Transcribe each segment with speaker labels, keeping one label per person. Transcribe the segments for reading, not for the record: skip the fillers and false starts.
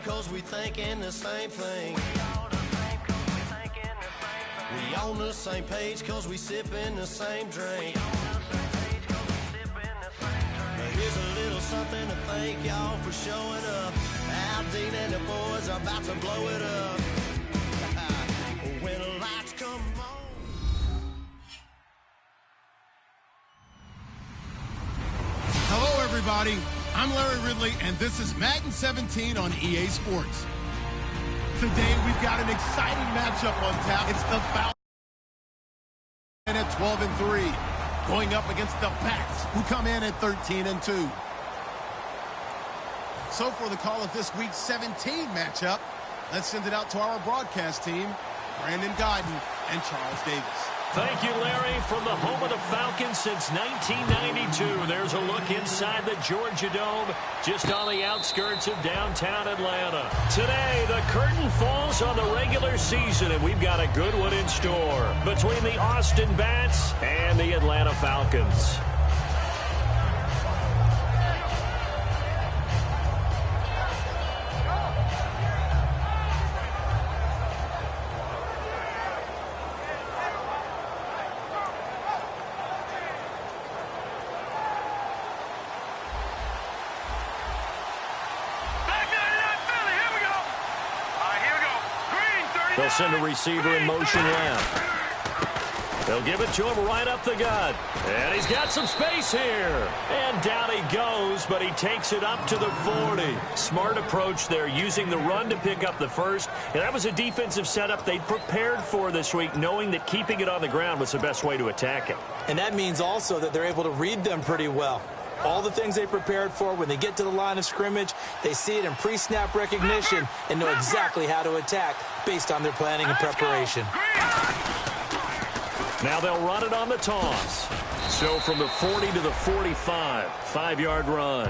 Speaker 1: cause we thinking the same thing. We on the same page cause we sipping the same drink. Here's a little something to thank y'all for showing up. Al Dean and the boys are about to blow it up. When the lights come on.
Speaker 2: Hello, everybody. I'm Larry Ridley, and this is Madden 17 on EA Sports. Today, we've got an exciting matchup on tap. It's the Falcons at 12-3, going up against the Pats, who come in at 13-2. So for the call of this week's 17 matchup, let's send it out to our broadcast team, Brandon Godden and Charles Davis.
Speaker 3: Thank you, Larry. From the home of the Falcons since 1992, there's a look inside the Georgia Dome, just on the outskirts of downtown Atlanta. Today, the curtain falls on the regular season, and we've got a good one in store between the Austin Bats and the Atlanta Falcons. They'll send a receiver in motion left. They'll give it to him right up the gut. And he's got some space here. And down he goes, but he takes it up to the 40. Smart approach there, using the run to pick up the first. And that was a defensive setup they'd prepared for this week, knowing that keeping it on the ground was the best way to attack it.
Speaker 4: And that means also that they're able to read them pretty well. All the things they prepared for, when they get to the line of scrimmage, they see it in pre-snap recognition and know exactly how to attack based on their planning and preparation.
Speaker 3: Now they'll run it on the toss. So from the 40 to the 45, 5-yard run.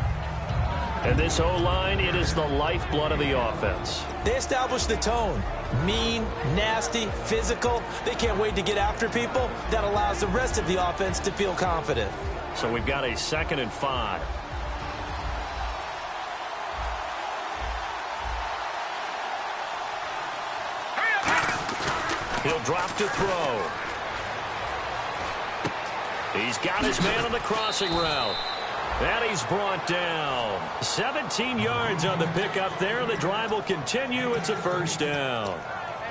Speaker 3: And this O-line, it is the lifeblood of the offense.
Speaker 4: They establish the tone. Mean, nasty, physical. They can't wait to get after people. That allows the rest of the offense to feel confident.
Speaker 3: So we've got a 2nd and 5. He'll drop to throw. He's got his man on the crossing route. And he's brought down. 17 yards on the pickup there. The drive will continue. It's a first down.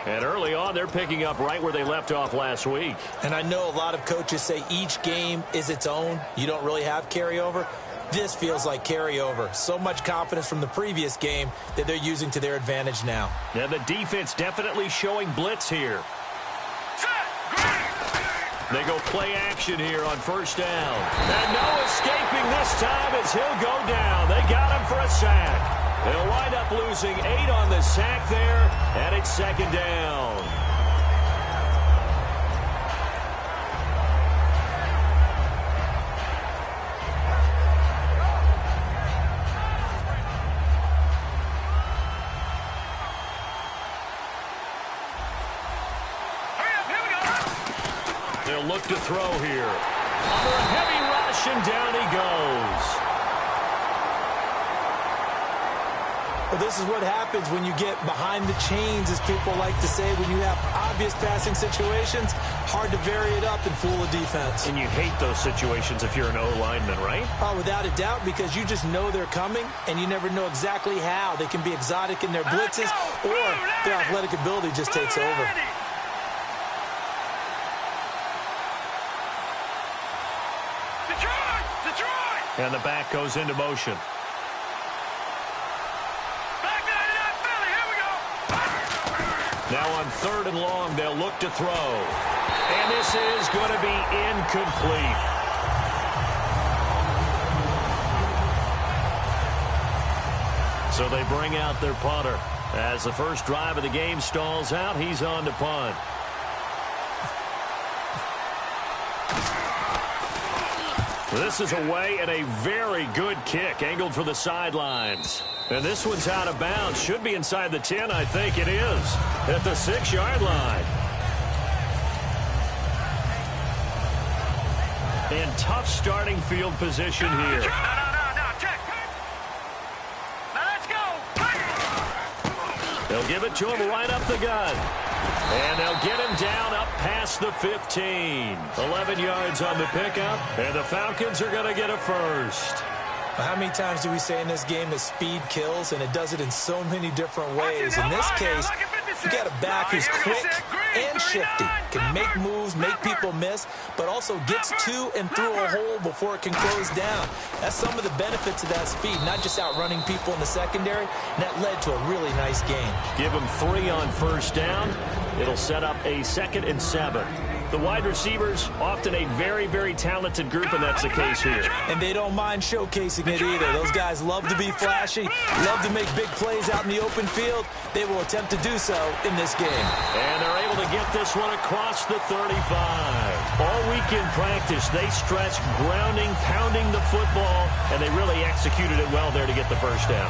Speaker 3: And early on, they're picking up right where they left off last week.
Speaker 4: And I know a lot of coaches say each game is its own. You don't really have carryover. This feels like carryover. So much confidence from the previous game that they're using to their advantage now.
Speaker 3: And the defense definitely showing blitz here. They go play action here on first down. And no escaping this time as he'll go down. They got him for a sack. They'll wind up losing 8 on the sack there, and it's 2nd down. They'll look to throw here. Under a heavy rush, and down he goes.
Speaker 4: Well, this is what happens when you get behind the chains, as people like to say. When you have obvious passing situations, hard to vary it up and fool a defense.
Speaker 3: And you hate those situations if you're an O-lineman, right?
Speaker 4: Oh, without a doubt, because you just know they're coming, and you never know exactly how. They can be exotic in their blitzes, or their athletic ability just takes over.
Speaker 3: And the back goes into motion. Now on 3rd and long, they'll look to throw. And this is going to be incomplete. So they bring out their punter. As the first drive of the game stalls out, he's on to punt. This is away, and a very good kick angled for the sidelines. And this one's out of bounds. Should be inside the 10, I think it is. At the 6-yard line. And tough starting field position here. They'll give it to him right up the gut. And they'll get him down up past the 15. 11 yards on the pickup, and the Falcons are going to get a first.
Speaker 4: How many times do we say in this game that speed kills, and it does it in so many different ways? In this case, you got a back who's quick and shifty, can make moves, make people miss, but also gets to and through a hole before it can close down. That's some of the benefits of that speed, not just outrunning people in the secondary, and that led to a really nice game.
Speaker 3: Give him 3 on first down. It'll set up a 2nd and 7. The wide receivers, often a very, very talented group, and that's the case here.
Speaker 4: And they don't mind showcasing it either. Those guys love to be flashy, love to make big plays out in the open field. They will attempt to do so in this game.
Speaker 3: And they're able to get this one across the 35. All week in practice, they stressed grounding, pounding the football, and they really executed it well there to get the first down.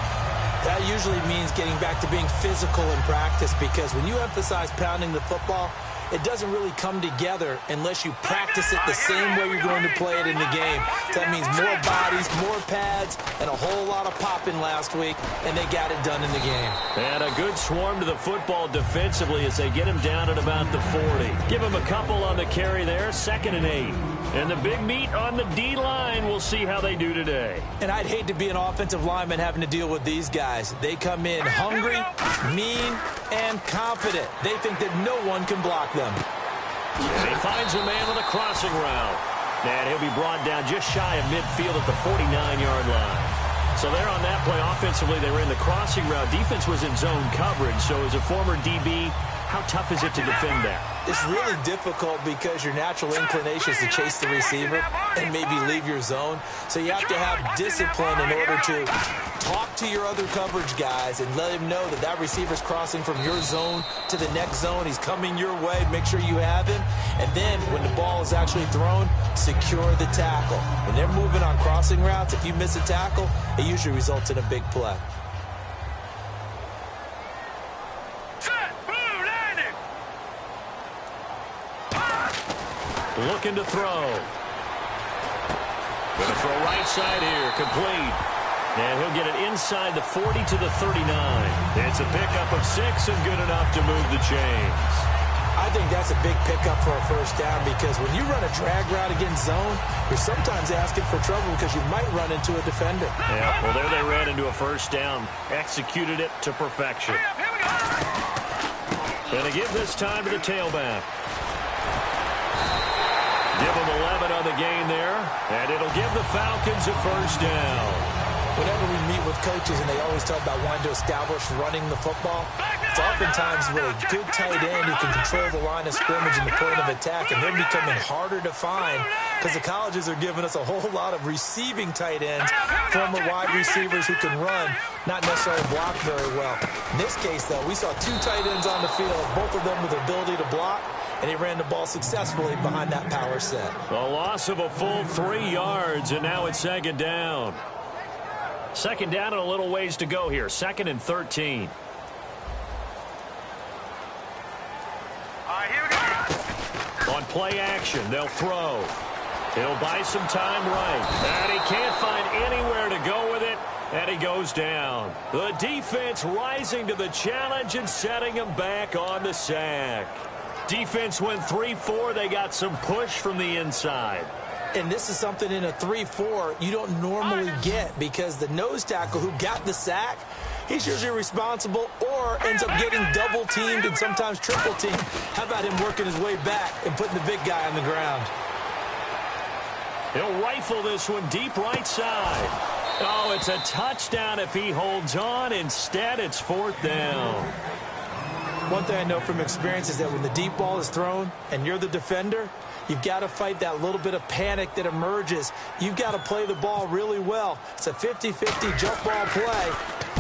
Speaker 4: That usually means getting back to being physical in practice, because when you emphasize pounding the football, it doesn't really come together unless you practice it the same way you're going to play it in the game. That means more bodies, more pads, and a whole lot of popping last week, and they got it done in the game.
Speaker 3: And a good swarm to the football defensively as they get him down at about the 40. Give him a couple on the carry there, 2nd and 8. And the big meat on the D-line, we'll see how they do today.
Speaker 4: And I'd hate to be an offensive lineman having to deal with these guys. They come in hungry, mean, and confident. They think that no one can block them.
Speaker 3: And he finds a man with a crossing route. And he'll be brought down just shy of midfield at the 49-yard line. So there on that play, offensively, they were in the crossing route. Defense was in zone coverage. So as a former DB, how tough is it to defend that?
Speaker 4: It's really difficult because your natural inclination is to chase the receiver and maybe leave your zone. So you have to have discipline in order to talk to your other coverage guys and let him know that that receiver's crossing from your zone to the next zone. He's coming your way. Make sure you have him. And then when the ball is actually thrown, secure the tackle. When they're moving on crossing routes, if you miss a tackle, it usually results in a big play.
Speaker 3: Looking to throw. Going to throw right side here. Complete. And he'll get it inside the 40 to the 39. It's a pickup of 6 and good enough to move the chains.
Speaker 4: I think that's a big pickup for a first down, because when you run a drag route against zone, you're sometimes asking for trouble because you might run into a defender.
Speaker 3: Yeah, well, there they ran into a first down. Executed it to perfection. Going to give this time to the tailback. Give them 11 on the gain there, and it'll give the Falcons a first down.
Speaker 4: Whenever we meet with coaches and they always talk about wanting to establish running the football, it's oftentimes with a good tight end who can control the line of scrimmage and the point of attack, and they're becoming harder to find because the colleges are giving us a whole lot of receiving tight ends, former wide receivers who can run, not necessarily block very well. In this case, though, we saw 2 tight ends on the field, both of them with the ability to block, and he ran the ball successfully behind that power set.
Speaker 3: A loss of a full 3 yards, and now it's 2nd down. 2nd down and a little ways to go here. 2nd and 13.
Speaker 5: Here we go.
Speaker 3: On play action, they'll throw. He'll buy some time right. And he can't find anywhere to go with it, and he goes down. The defense rising to the challenge and setting him back on the sack. Defense went 3-4. They got some push from the inside.
Speaker 4: And this is something in a 3-4 you don't normally get, because the nose tackle who got the sack, he's usually responsible or ends up getting double-teamed and sometimes triple-teamed. How about him working his way back and putting the big guy on the ground?
Speaker 3: He'll rifle this one deep right side. Oh, it's a touchdown if he holds on. Instead, it's 4th down.
Speaker 4: One thing I know from experience is that when the deep ball is thrown and you're the defender, you've got to fight that little bit of panic that emerges. You've got to play the ball really well. It's a 50-50 jump ball play.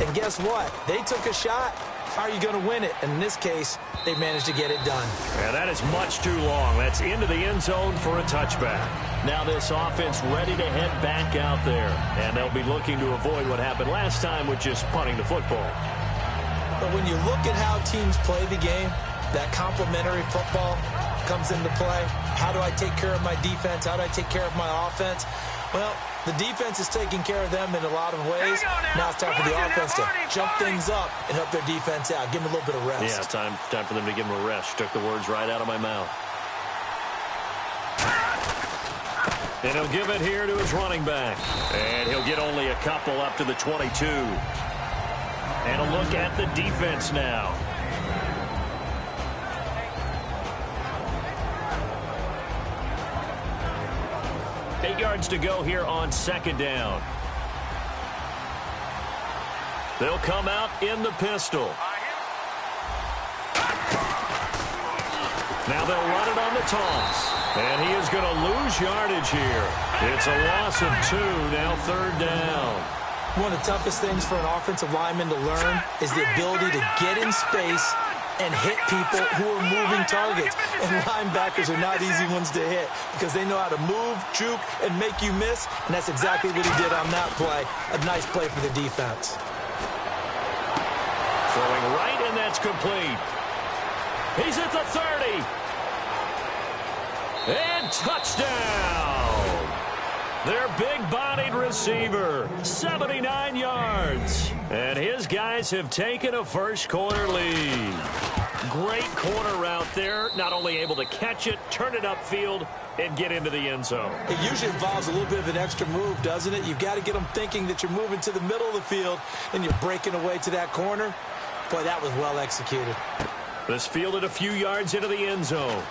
Speaker 4: And guess what? They took a shot. How are you going to win it? And in this case, they managed to get it done.
Speaker 3: Yeah, that is much too long. That's into the end zone for a touchback. Now this offense ready to head back out there. And they'll be looking to avoid what happened last time with just punting the football.
Speaker 4: But when you look at how teams play the game, that complementary football comes into play. How do I take care of my defense? How do I take care of my offense? Well, the defense is taking care of them in a lot of ways. Now it's time for the offense to jump things up and help their defense out. Give them a little bit of rest.
Speaker 3: Yeah, time for them to give them a rest. Took the words right out of my mouth. And he'll give it here to his running back. And he'll get only a couple up to the 22. And a look at the defense now. 8 yards to go here on second down. They'll come out in the pistol. Now they'll run it on the toss. And he is going to lose yardage here. It's a loss of 2, now third down.
Speaker 4: One of the toughest things for an offensive lineman to learn is the ability to get in space and hit people who are moving targets. And linebackers are not easy ones to hit because they know how to move, juke, and make you miss. And that's exactly what he did on that play. A nice play for the defense.
Speaker 3: Throwing right, and that's complete. He's at the 30. And touchdown. Their big-bodied receiver, 79 yards. And his guys have taken a first-quarter lead. Great corner route there. Not only able to catch it, turn it upfield, and get into the end zone.
Speaker 4: It usually involves a little bit of an extra move, doesn't it? You've got to get them thinking that you're moving to the middle of the field, and you're breaking away to that corner. Boy, that was well executed.
Speaker 3: This fielded a few yards into the end zone.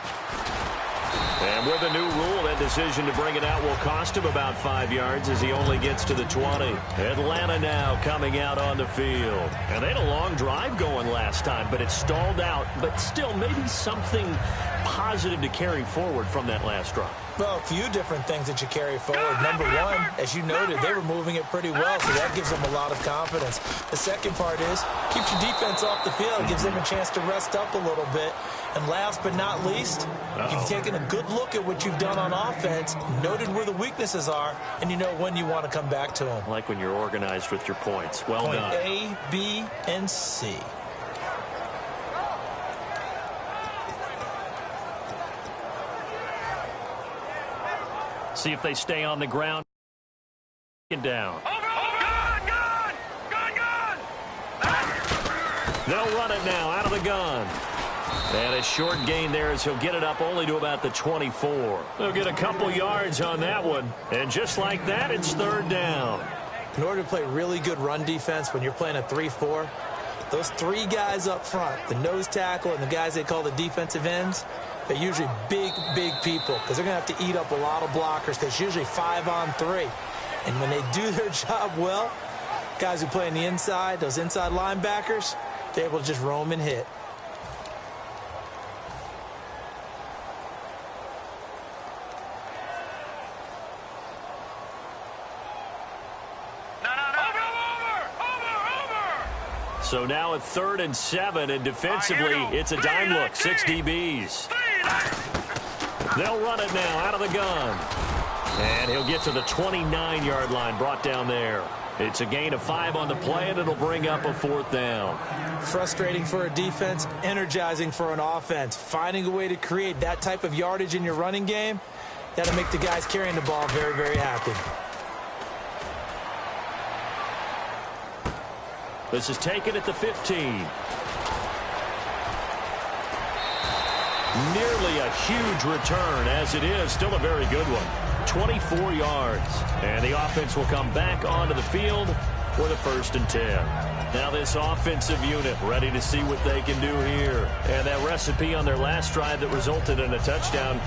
Speaker 3: And with a new rule, that decision to bring it out will cost him about 5 yards as he only gets to the 20. Atlanta now coming out on the field. And they had a long drive going last time, but it stalled out. But still, maybe something positive to carry forward from that last drive.
Speaker 4: Well, a few different things that you carry forward. Number one, as you noted, they were moving it pretty well, so that gives them a lot of confidence. The second part is, keeps your defense off the field, gives them a chance to rest up a little bit. And last but not least, you've taken a good look at what you've done on offense, noted where the weaknesses are, and you know when you want to come back to them.
Speaker 3: I like when you're organized with your points. Well done.
Speaker 4: Point A, B, and C.
Speaker 3: See if they stay on the ground. Down. They'll run it now out of the gun. And a short gain there as he'll get it up only to about the 24. They'll get a couple yards on that one. And just like that, it's third down.
Speaker 4: In order to play really good run defense when you're playing a 3-4, those three guys up front, the nose tackle and the guys they call the defensive ends, they're usually big, big people because they're going to have to eat up a lot of blockers because it's usually 5-on-3. And when they do their job well, guys who play on the inside, those inside linebackers, they're able to just roam and hit.
Speaker 3: So now at 3rd and 7, and defensively, it's a dime look, 6 DBs. They'll run it now out of the gun. And he'll get to the 29-yard line, brought down there. It's a gain of 5 on the play, and it'll bring up a 4th down.
Speaker 4: Frustrating for a defense, energizing for an offense. Finding a way to create that type of yardage in your running game, that'll make the guys carrying the ball very, very happy.
Speaker 3: This is taken at the 15. Nearly a huge return, as it is still a very good one. 24 yards. And the offense will come back onto the field for the 1st and 10. Now this offensive unit ready to see what they can do here. And that recipe on their last drive that resulted in a touchdown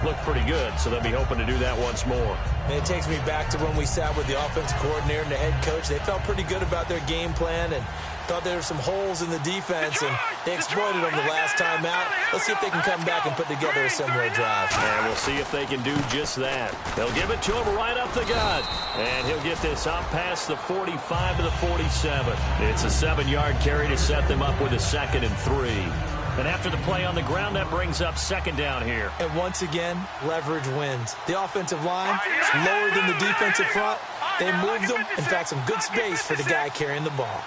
Speaker 3: looked pretty good, so they'll be hoping to do that once more.
Speaker 4: And it takes me back to when we sat with the offensive coordinator and the head coach. They felt pretty good about their game plan and thought there were some holes in the defense, and they exploited them the last time out. Let's see if they can come back and put together a similar drive.
Speaker 3: And we'll see if they can do just that. They'll give it to him right up the gut. And he'll get this up past the 45 to the 47. It's a 7-yard carry to set them up with a 2nd and 3. And after the play on the ground, that brings up 2nd down here.
Speaker 4: And once again, leverage wins. The offensive line is lower than the defensive front. They moved them. In fact, some good space for the guy carrying the ball.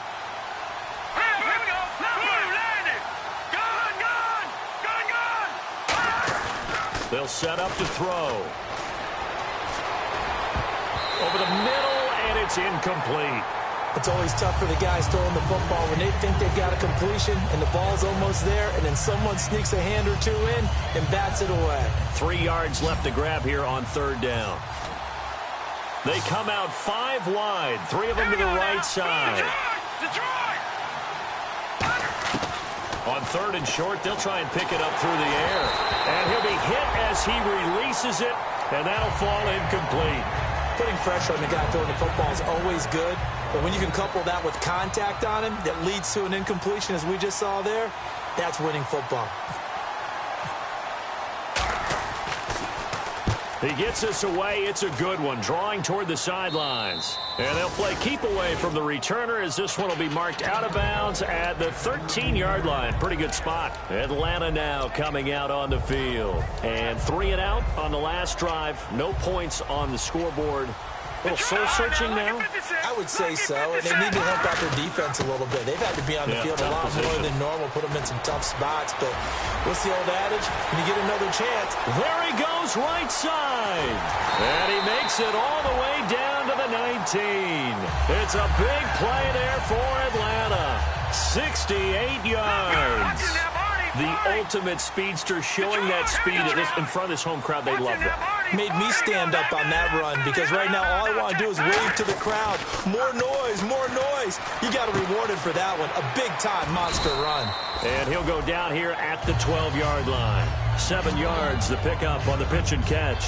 Speaker 3: They'll set up to throw. over the middle, and it's incomplete.
Speaker 4: It's always tough for the guys throwing the football when they think they've got a completion and the ball's almost there, and then someone sneaks a hand or two in and bats it away.
Speaker 3: 3 yards left to grab here on third down. They come out 5 wide, 3 of them to the right side. On third and short, they'll try and pick it up through the air. And he'll be hit as he releases it, and that'll fall incomplete.
Speaker 4: Putting pressure on the guy throwing the football is always good, but when you can couple that with contact on him that leads to an incompletion, as we just saw there, that's winning football.
Speaker 3: He gets us away. It's a good one, drawing toward the sidelines. And they'll play keep away from the returner as this one will be marked out of bounds at the 13-yard line. Pretty good spot. Atlanta now coming out on the field. And 3 and out on the last drive. No points on the scoreboard. A little soul-searching now?
Speaker 4: I would say so, and they need to help out their defense a little bit. They've had to be on the field a lot more than normal, put them in some tough spots. But what's the old adage? When you get another chance.
Speaker 3: There he goes, right side. And he makes it all the way down to the 19. It's a big play there for Atlanta. 68 yards. The ultimate speedster, showing that speed in front of this home crowd. They love that.
Speaker 4: Made me stand up on that run because right now all I want to do is wave to the crowd. More noise, more noise. You got to reward him for that one. A big-time monster run.
Speaker 3: And he'll go down here at the 12-yard line. 7 yards, the pickup on the pitch and catch.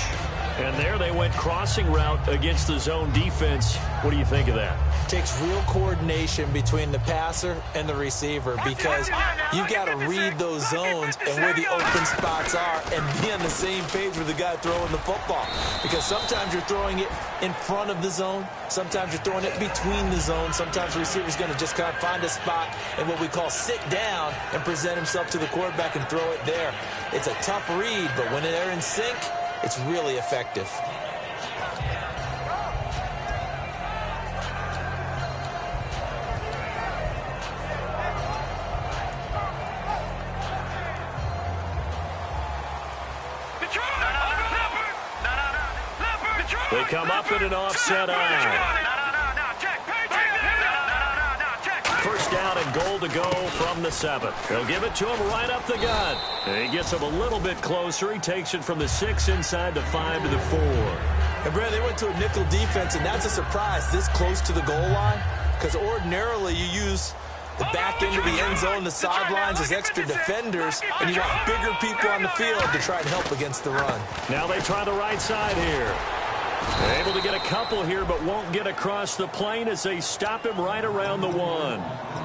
Speaker 3: And there they went crossing route against the zone defense. What do you think of that?
Speaker 4: Takes real coordination between the passer and the receiver because you've got to read those zones and where the open spots are and be on the same page with the guy throwing the football. Because sometimes you're throwing it in front of the zone. Sometimes you're throwing it between the zones. Sometimes the receiver's going to just kind of find a spot and what we call sit down and present himself to the quarterback and throw it there. It's a tough read, but when they're in sync, it's really effective.
Speaker 3: They come up in an offset eye. First down and goal to go from the 7. They'll give it to him right up the gut. And he gets him a little bit closer. He takes it from the 6 inside the 5 to the 4.
Speaker 4: And, Brad, they went to a nickel defense, and that's a surprise this close to the goal line because ordinarily you use the back end of the end zone, the sidelines as extra defenders, and you want bigger people on the field to try and help against the run.
Speaker 3: Now they try the right side here. Able to get a couple here, but won't get across the plane as they stop him right around the 1.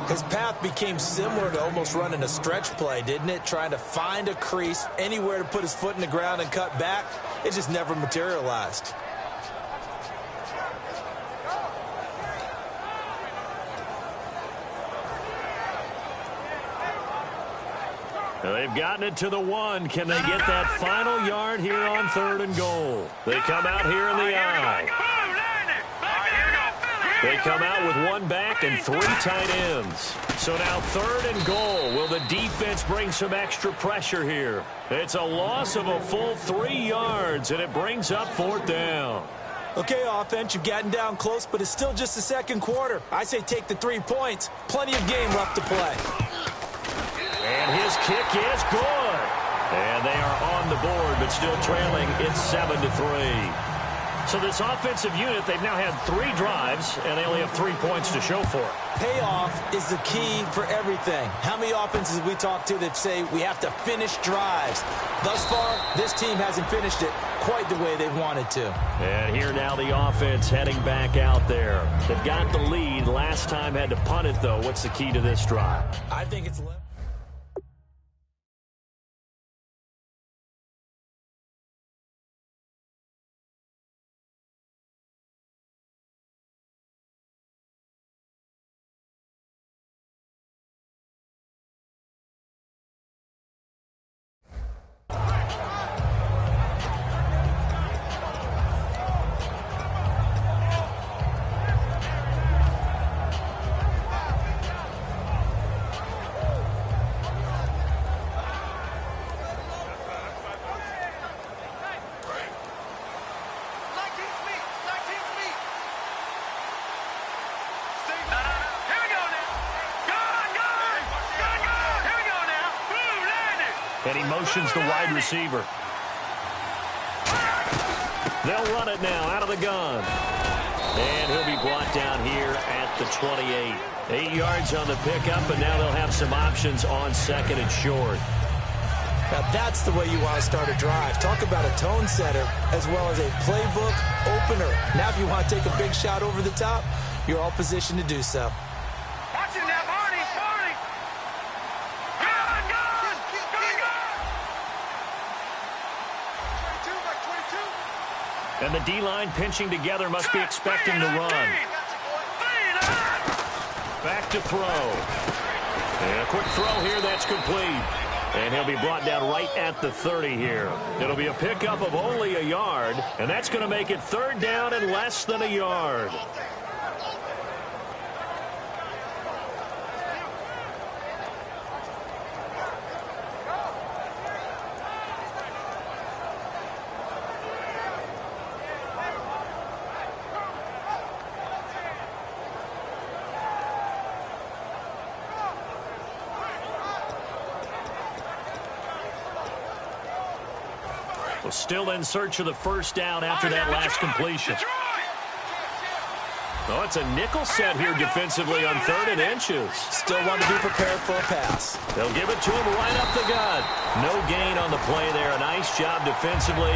Speaker 4: His path became similar to almost running a stretch play, didn't it? Trying to find a crease, anywhere to put his foot in the ground and cut back. It just never materialized.
Speaker 3: They've gotten it to the 1. Can they get that final yard here on 3rd and goal? They come out here in the eye. They come out with 1 back and 3 tight ends. So now 3rd and goal. Will the defense bring some extra pressure here? It's a loss of a full 3 yards, and it brings up 4th down.
Speaker 4: Okay, offense, you've gotten down close, but it's still just the second quarter. I say take the 3 points. Plenty of game left to play.
Speaker 3: And his kick is good. And they are on the board, but still trailing. It's 7-3. So this offensive unit, they've now had 3 drives, and they only have 3 points to show for it.
Speaker 4: Payoff is the key for everything. How many offenses we talk to that say we have to finish drives? Thus far, this team hasn't finished it quite the way they wanted to.
Speaker 3: And here now the offense heading back out there. They've got the lead. Last time had to punt it, though. What's the key to this drive?
Speaker 4: I think it's...
Speaker 3: And he motions the wide receiver. They'll run it now out of the gun. And he'll be brought down here at the 28. 8 yards on the pickup, and now they'll have some options on second and short.
Speaker 4: Now that's the way you want to start a drive. Talk about a tone setter as well as a playbook opener. Now if you want to take a big shot over the top, you're all positioned to do so.
Speaker 5: Watch it now, Marty! Good! 22 by 22.
Speaker 3: And the D-line pinching together must be expecting to run. Back to throw. And a quick throw here that's complete. And he'll be brought down right at the 30 here. It'll be a pickup of only a yard, and that's going to make it 3rd down and less than a yard. Still in search of the first down after that last completion. Oh, it's a nickel set here defensively on 3rd and inches.
Speaker 4: Still want to be prepared for a pass.
Speaker 3: They'll give it to him right up the gut. No gain on the play there. A nice job defensively,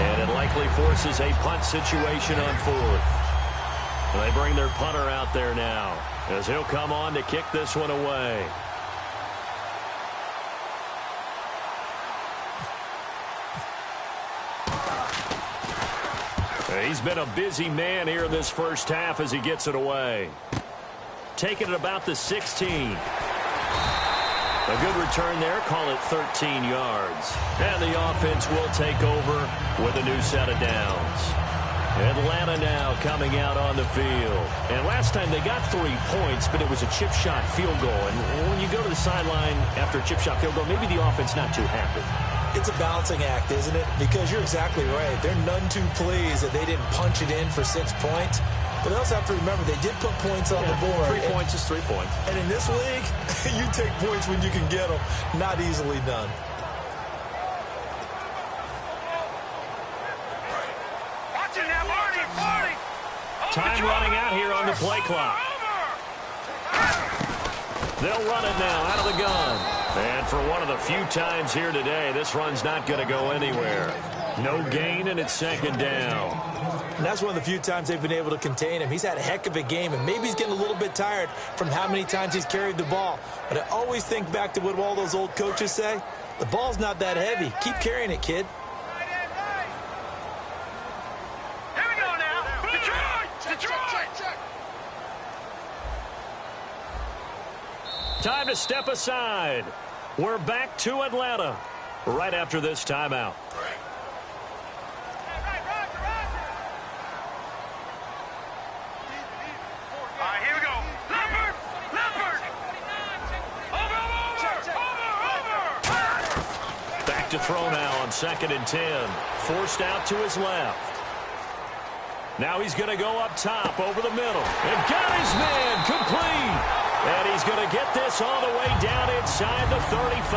Speaker 3: and it likely forces a punt situation on 4th. And they bring their punter out there now as he'll come on to kick this one away. He's been a busy man here in this first half as he gets it away. Taking it about the 16. A good return there. Call it 13 yards. And the offense will take over with a new set of downs. Atlanta now coming out on the field. And last time they got 3 points, but it was a chip shot field goal. And when you go to the sideline after a chip shot field goal, maybe the offense not too happy.
Speaker 4: It's a balancing act, isn't it? Because you're exactly right. They're none too pleased that they didn't punch it in for 6 points. But they also have to remember they did put points on the board.
Speaker 3: 3 points is 3 points.
Speaker 4: And in this league, you take points when you can get them. Not easily done.
Speaker 5: Watch it now, Marty!
Speaker 3: Time running out here on the play clock. They'll run it now out of the gun. And for one of the few times here today, this run's not going to go anywhere. No gain, and it's 2nd down.
Speaker 4: And that's one of the few times they've been able to contain him. He's had a heck of a game, and maybe he's getting a little bit tired from how many times he's carried the ball. But I always think back to what all those old coaches say. The ball's not that heavy. Keep carrying it, kid.
Speaker 5: Here we go now. Detroit!
Speaker 3: Time to step aside. We're back to Atlanta right after this timeout.
Speaker 5: Here we go. Leopard! Over!
Speaker 3: Back to throw now on 2nd and 10. Forced out to his left. Now he's going to go up top over the middle. And got his man complete. And he's going to get this all the way down inside the 35.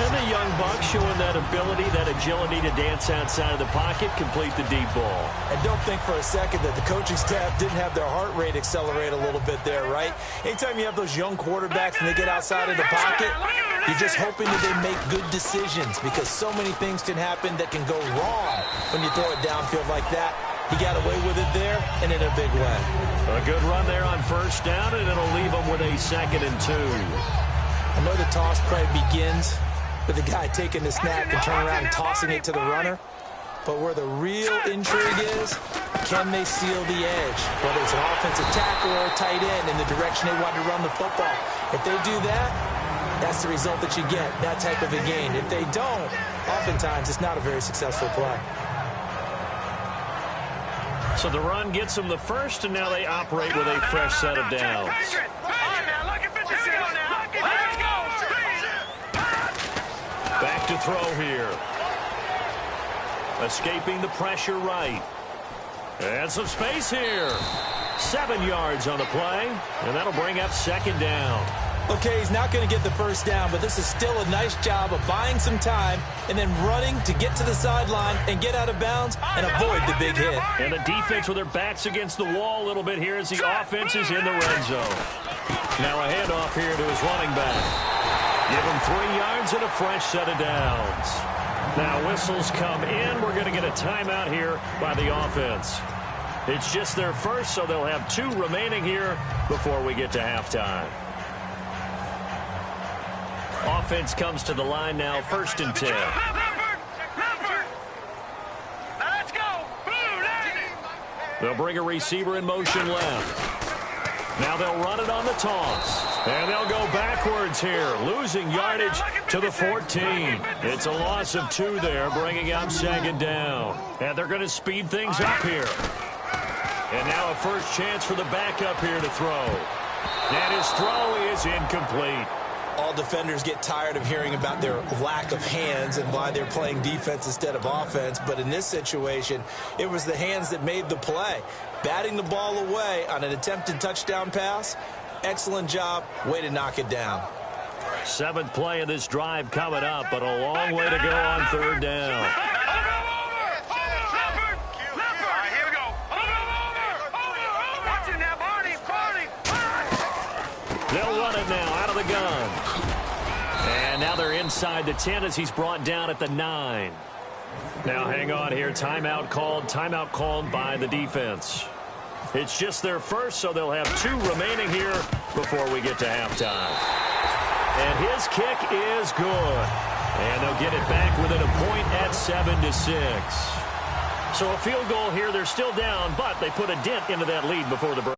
Speaker 3: And the young buck showing that ability, that agility to dance outside of the pocket, complete the deep ball.
Speaker 4: And don't think for a second that the coaching staff didn't have their heart rate accelerate a little bit there, right? Anytime you have those young quarterbacks and they get outside of the pocket, you're just hoping that they make good decisions because so many things can happen that can go wrong when you throw it downfield like that. He got away with it there and in a big way.
Speaker 3: A good run there on 1st down, and it'll leave him with a 2nd and 2.
Speaker 4: I know the toss play begins with the guy taking the snap and turning around and tossing it to the runner. But where the real intrigue is, can they seal the edge? Whether it's an offensive tackle or a tight end in the direction they want to run the football. If they do that, that's the result that you get, that type of a gain. If they don't, oftentimes it's not a very successful play.
Speaker 3: So the run gets them the first, and now they operate with a fresh set of downs. Back to throw here. Escaping the pressure right. And some space here. 7 yards on the play, and that'll bring up 2nd down.
Speaker 4: Okay, he's not going to get the first down, but this is still a nice job of buying some time and then running to get to the sideline and get out of bounds and avoid the big hit.
Speaker 3: And the defense with their backs against the wall a little bit here as the offense is in the red zone. Now a handoff here to his running back. Give him 3 yards and a fresh set of downs. Now whistles come in. We're going to get a timeout here by the offense. It's just their first, so they'll have 2 remaining here before we get to halftime. Offense comes to the line now, 1st and 10.
Speaker 5: Let's go.
Speaker 3: They'll bring a receiver in motion left. Now they'll run it on the toss. And they'll go backwards here, losing yardage to the 14. It's a loss of 2 there, bringing up 2nd down. And they're going to speed things up here. And now a first chance for the backup here to throw. And his throw is incomplete.
Speaker 4: All defenders get tired of hearing about their lack of hands and why they're playing defense instead of offense. But in this situation, it was the hands that made the play. Batting the ball away on an attempted touchdown pass, excellent job. Way to knock it down.
Speaker 3: 7th play of this drive coming up, but a long way to go on 3rd down. They'll run it now out of the gun. And now they're inside the 10 as he's brought down at the 9. Now hang on here. Timeout called by the defense. It's just their first, so they'll have 2 remaining here before we get to halftime. And his kick is good. And they'll get it back within a point at 7-6. So a field goal here. They're still down, but they put a dent into that lead before the break.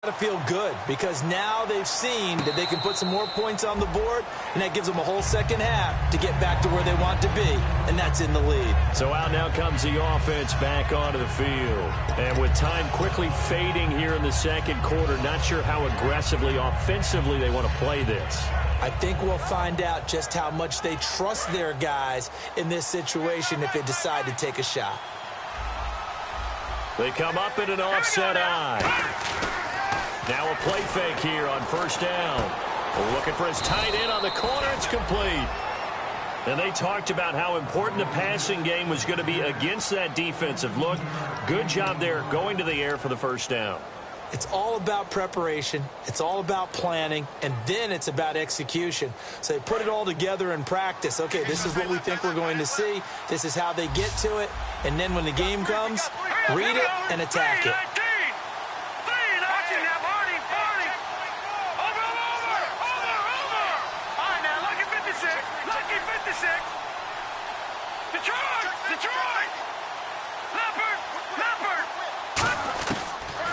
Speaker 4: To feel good because now they've seen that they can put some more points on the board, and that gives them a whole second half to get back to where they want to be, and that's in the lead.
Speaker 3: So out now comes the offense back onto the field. And with time quickly fading here in the 2nd quarter, not sure how aggressively, offensively they want to play this.
Speaker 4: I think we'll find out just how much they trust their guys in this situation if they decide to take a shot.
Speaker 3: They come up in an offset eye. Now a play fake here on 1st down. Looking for his tight end on the corner. It's complete. And they talked about how important the passing game was going to be against that defensive look. Good job there going to the air for the 1st down.
Speaker 4: It's all about preparation. It's all about planning. And then it's about execution. So they put it all together in practice. Okay, this is what we think we're going to see. This is how they get to it. And then when the game comes, read it and attack it.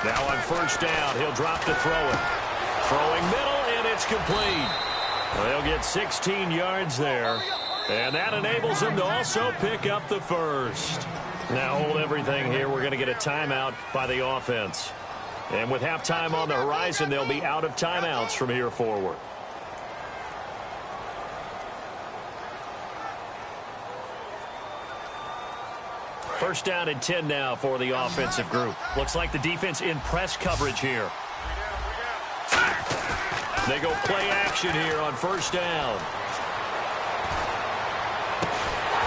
Speaker 3: Now on 1st down, he'll drop to throw it. Throwing middle, and it's complete. They'll get 16 yards there. And that enables them to also pick up the 1st. Now hold everything here. We're going to get a timeout by the offense. And with halftime on the horizon, they'll be out of timeouts from here forward. First down and 10 now for the offensive group. Looks like the defense in press coverage here. They go play action here on 1st down.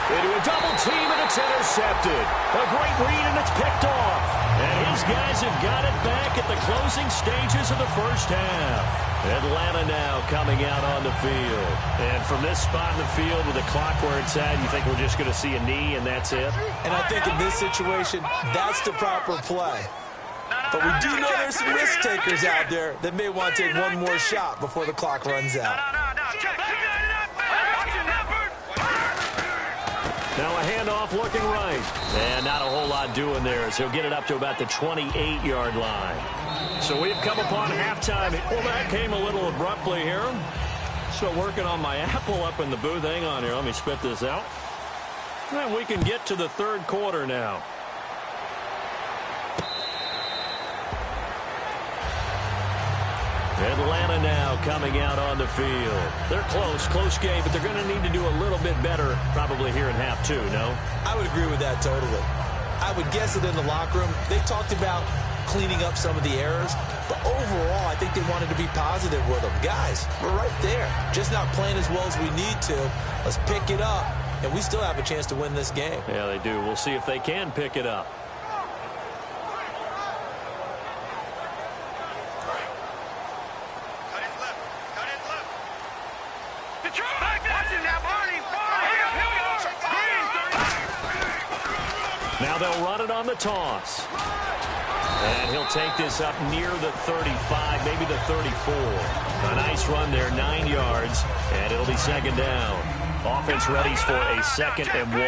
Speaker 3: They do a double team, and it's intercepted. A great read, and it's picked off. And his guys have got it back at the closing stages of the 1st half. Atlanta now coming out on the field. And from this spot in the field with the clock where it's at, you think we're just going to see a knee and that's it?
Speaker 4: And I think in this situation, that's the proper play. But we do know there's some risk takers out there that may want to take one more shot before the clock runs out.
Speaker 3: Now a handoff looking right. And not a whole lot doing there as he'll get it up to about the 28-yard line. So we've come upon halftime. Well, that came a little abruptly here. Still working on my apple up in the booth. Hang on here. Let me spit this out. And we can get to the 3rd quarter now. Atlanta now coming out on the field. They're close game, but they're going to need to do a little bit better probably here in half 2, no?
Speaker 4: I would agree with that totally. I would guess that in the locker room, they talked about cleaning up some of the errors. But overall, I think they wanted to be positive with them. Guys, we're right there. Just not playing as well as we need to. Let's pick it up, and we still have a chance to win this game.
Speaker 3: Yeah, they do. We'll see if they can pick it up. Now they'll run it on the toss. And he'll take this up near the 35, maybe the 34. A nice run there, 9 yards, and it'll be second down. Offense readies for a 2nd and 1.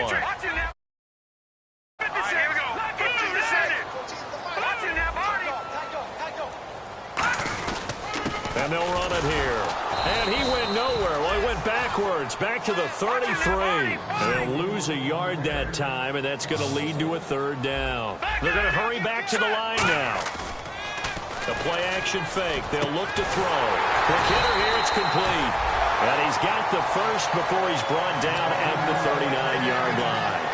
Speaker 3: And they'll run it here. And he went nowhere. Well, he went backwards, back to the 33. They'll lose a yard that time, and that's going to lead to a 3rd down. They're going to hurry back to the line now. The play-action fake. They'll look to throw. Quick hitter here. It's complete. And he's got the first before he's brought down at the 39-yard line.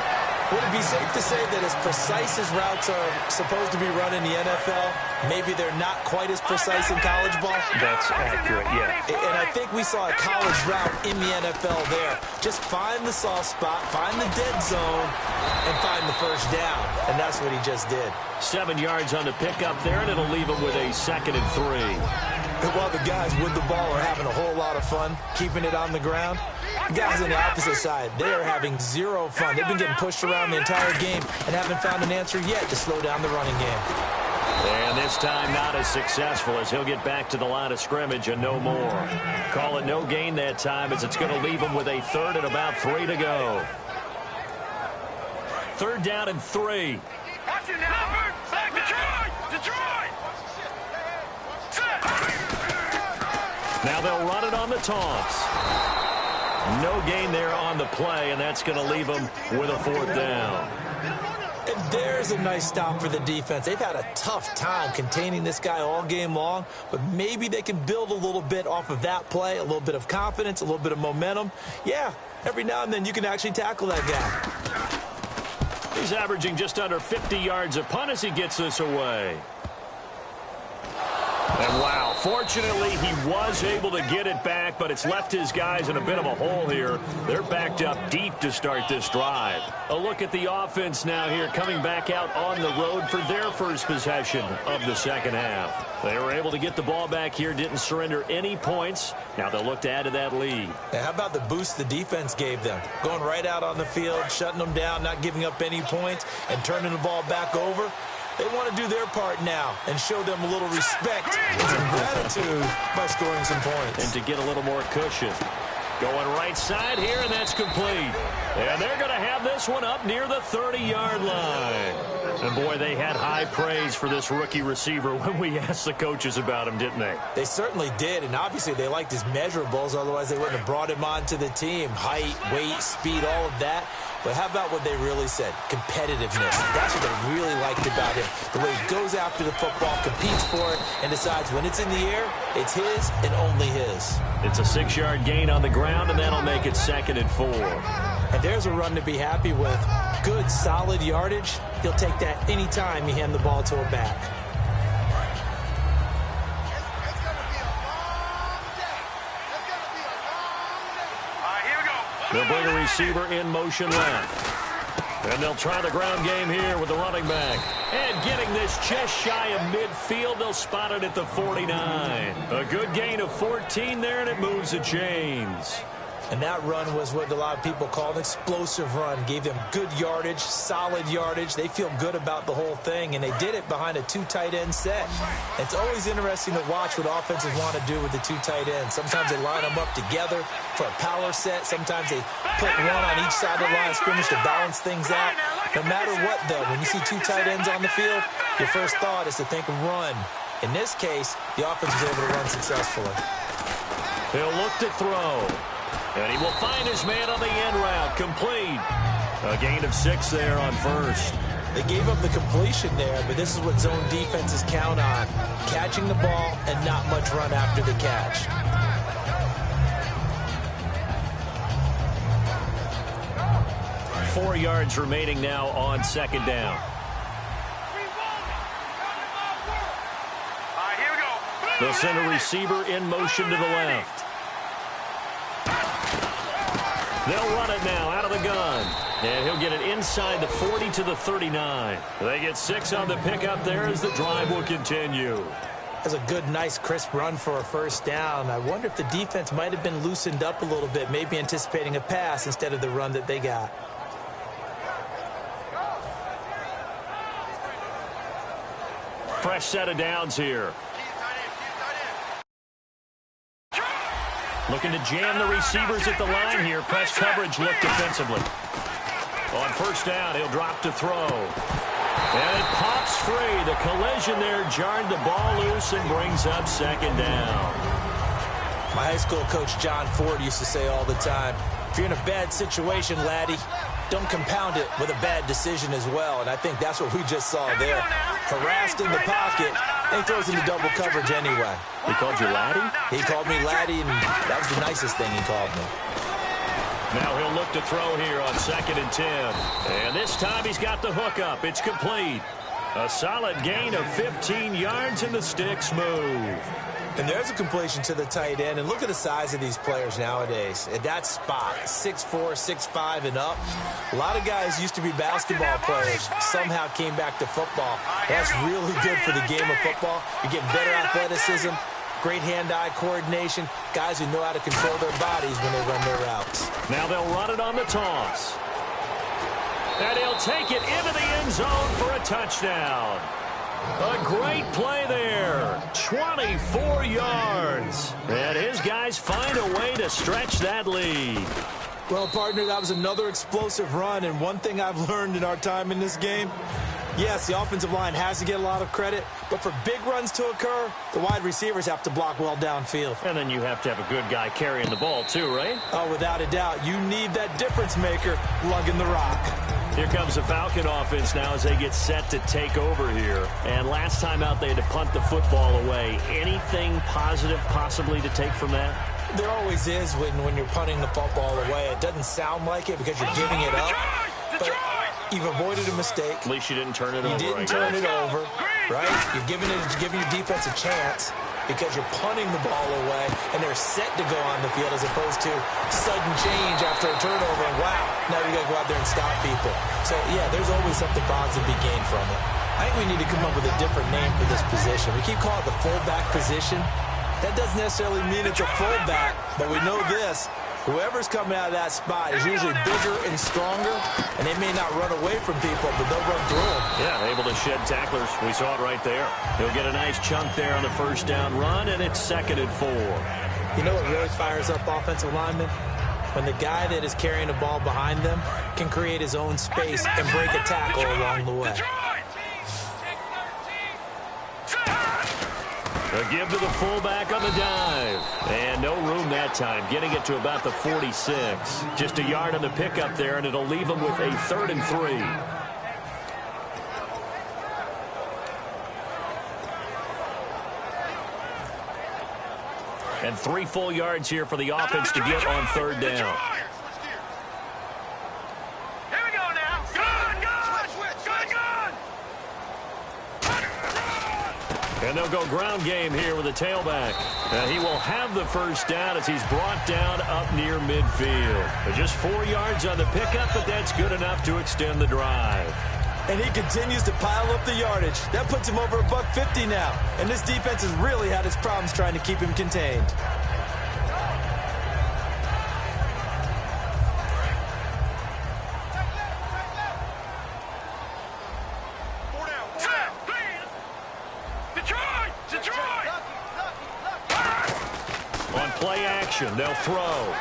Speaker 4: Would it be safe to say that as precise as routes are supposed to be run in the NFL, maybe they're not quite as precise in college ball?
Speaker 3: That's accurate, yeah.
Speaker 4: And I think we saw a college route in the NFL there. Just find the soft spot, find the dead zone, and find the first down. And that's what he just did.
Speaker 3: 7 yards on the pickup there, and it'll leave him with a 2nd and 3.
Speaker 4: And while the guys with the ball are having a whole lot of fun keeping it on the ground, the guys on the opposite side, they are having zero fun. They've been getting pushed around the entire game and haven't found an answer yet to slow down the running game.
Speaker 3: And this time not as successful as he'll get back to the line of scrimmage and no more. Call it no gain that time as it's going to leave him with a 3rd and about 3 to go. 3rd down and 3. Now they'll run it on the toss. No gain there on the play, and that's going to leave them with a 4th down.
Speaker 4: And there's a nice stop for the defense. They've had a tough time containing this guy all game long, but maybe they can build a little bit off of that play, a little bit of confidence, a little bit of momentum. Yeah, every now and then you can actually tackle that guy.
Speaker 3: He's averaging just under 50 yards a punt as he gets this away. And wow, fortunately he was able to get it back, but it's left his guys in a bit of a hole here. They're backed up deep to start this drive. A look at the offense now here, coming back out on the road for their first possession of the 2nd half. They were able to get the ball back here, didn't surrender any points. Now they'll look to add to that lead.
Speaker 4: Now, how about the boost the defense gave them? Going right out on the field, shutting them down, not giving up any points, and turning the ball back over. They want to do their part now and show them a little respect and some gratitude by scoring some points.
Speaker 3: And to get a little more cushion. Going right side here, and that's complete. And they're going to have this one up near the 30-yard line. And, boy, they had high praise for this rookie receiver when we asked the coaches about him, didn't they?
Speaker 4: They certainly did, and obviously they liked his measurables. Otherwise, they wouldn't have brought him onto the team. Height, weight, speed, all of that. But how about what they really said? Competitiveness. That's what they really liked about him. The way he goes after the football, competes for it, and decides when it's in the air, it's his and only his.
Speaker 3: It's a 6-yard gain on the ground, and that'll make it 2nd and 4.
Speaker 4: And there's a run to be happy with. Good, solid yardage. He'll take that anytime you hand the ball to a back.
Speaker 3: They'll bring a receiver in motion left. And they'll try the ground game here with the running back. And getting this just shy of midfield, they'll spot it at the 49. A good gain of 14 there, and it moves the chains.
Speaker 4: And that run was what a lot of people call an explosive run. Gave them good yardage, solid yardage. They feel good about the whole thing, and they did it behind a 2 tight end set. It's always interesting to watch what offenses want to do with the 2 tight ends. Sometimes they line them up together for a power set. Sometimes they put one on each side of the line of scrimmage to balance things out. No matter what, though, when you see 2 tight ends on the field, your first thought is to think run. In this case, the offense was able to run successfully.
Speaker 3: He'll look to throw. And he will find his man on the end route. Complete. A gain of 6 there on first.
Speaker 4: They gave up the completion there, but this is what zone defenses count on. Catching the ball and not much run after the catch.
Speaker 3: Four yards remaining now on 2nd down. They'll send a receiver in motion to the left. They'll run it now out of the gun. And he'll get it inside the 40 to the 39. They get 6 on the pickup there as the drive will continue.
Speaker 4: That's a good, nice, crisp run for a first down. I wonder if the defense might have been loosened up a little bit, maybe anticipating a pass instead of the run that they got.
Speaker 3: Fresh set of downs here. Looking to jam the receivers at the line here. Press coverage look defensively. On first down, he'll drop to throw. And it pops free. The collision there jarred the ball loose and brings up second down.
Speaker 4: My high school coach, John Ford, used to say all the time, if you're in a bad situation, laddie, don't compound it with a bad decision as well. And I think that's what we just saw there. Harassed in the pocket, and he throws into double coverage anyway.
Speaker 3: He called you laddie?
Speaker 4: He called me laddie, and that was the nicest thing he called me.
Speaker 3: Now he'll look to throw here on 2nd and 10. And this time he's got the hook up. It's complete. A solid gain of 15 yards, and the sticks move.
Speaker 4: And there's a completion to the tight end. And look at the size of these players nowadays. At that spot, 6'4", 6'5", and up. A lot of guys used to be basketball players. Somehow came back to football. That's really good for the game of football. You get better athleticism, great hand-eye coordination, guys who know how to control their bodies when they run their routes.
Speaker 3: Now they'll run it on the toss. And he'll take it into the end zone for a touchdown. A great play there. 24 yards. And his guys find a way to stretch that lead.
Speaker 4: Well, partner, that was another explosive run. And one thing I've learned in our time in this game, yes, the offensive line has to get a lot of credit, but for big runs to occur, the wide receivers have to block well downfield.
Speaker 3: And then you have to have a good guy carrying the ball too, right?
Speaker 4: Oh, without a doubt. You need that difference maker lugging the rock.
Speaker 3: Here comes the Falcon offense now as they get set to take over here. And last time out, they had to punt the football away. Anything positive possibly to take from that?
Speaker 4: There always is when you're punting the football away. It doesn't sound like it because you're giving it up, but you've avoided a mistake.
Speaker 3: At least you didn't turn it over.
Speaker 4: You didn't turn it over, right? You're giving your defense a chance because you're punting the ball away, and they're set to go on the field as opposed to sudden change after a turnover, and wow, now you got to go out there and stop people. So, yeah, there's always something positive to be gained from it. I think we need to come up with a different name for this position. We keep calling it the fullback position. That doesn't necessarily mean it's a fullback, but we know this. Whoever's coming out of that spot is usually bigger and stronger, and they may not run away from people, but they'll run through them.
Speaker 3: Yeah, able to shed tacklers. We saw it right there. He'll get a nice chunk there on the first down run, and it's 2nd and 4.
Speaker 4: You know what really fires up offensive linemen? When the guy that is carrying the ball behind them can create his own space and break a tackle along the way.
Speaker 3: A give to the fullback on the dive. And no room that time, getting it to about the 46. Just a yard on the pickup there, and it'll leave them with a 3rd and 3. And 3 full yards here for the offense to get on 3rd down. And they'll go ground game here with a tailback. He will have the first down as he's brought down up near midfield. But just 4 yards on the pickup, but that's good enough to extend the drive.
Speaker 4: And he continues to pile up the yardage. That puts him over $150 now. And this defense has really had its problems trying to keep him contained.
Speaker 3: They'll throw.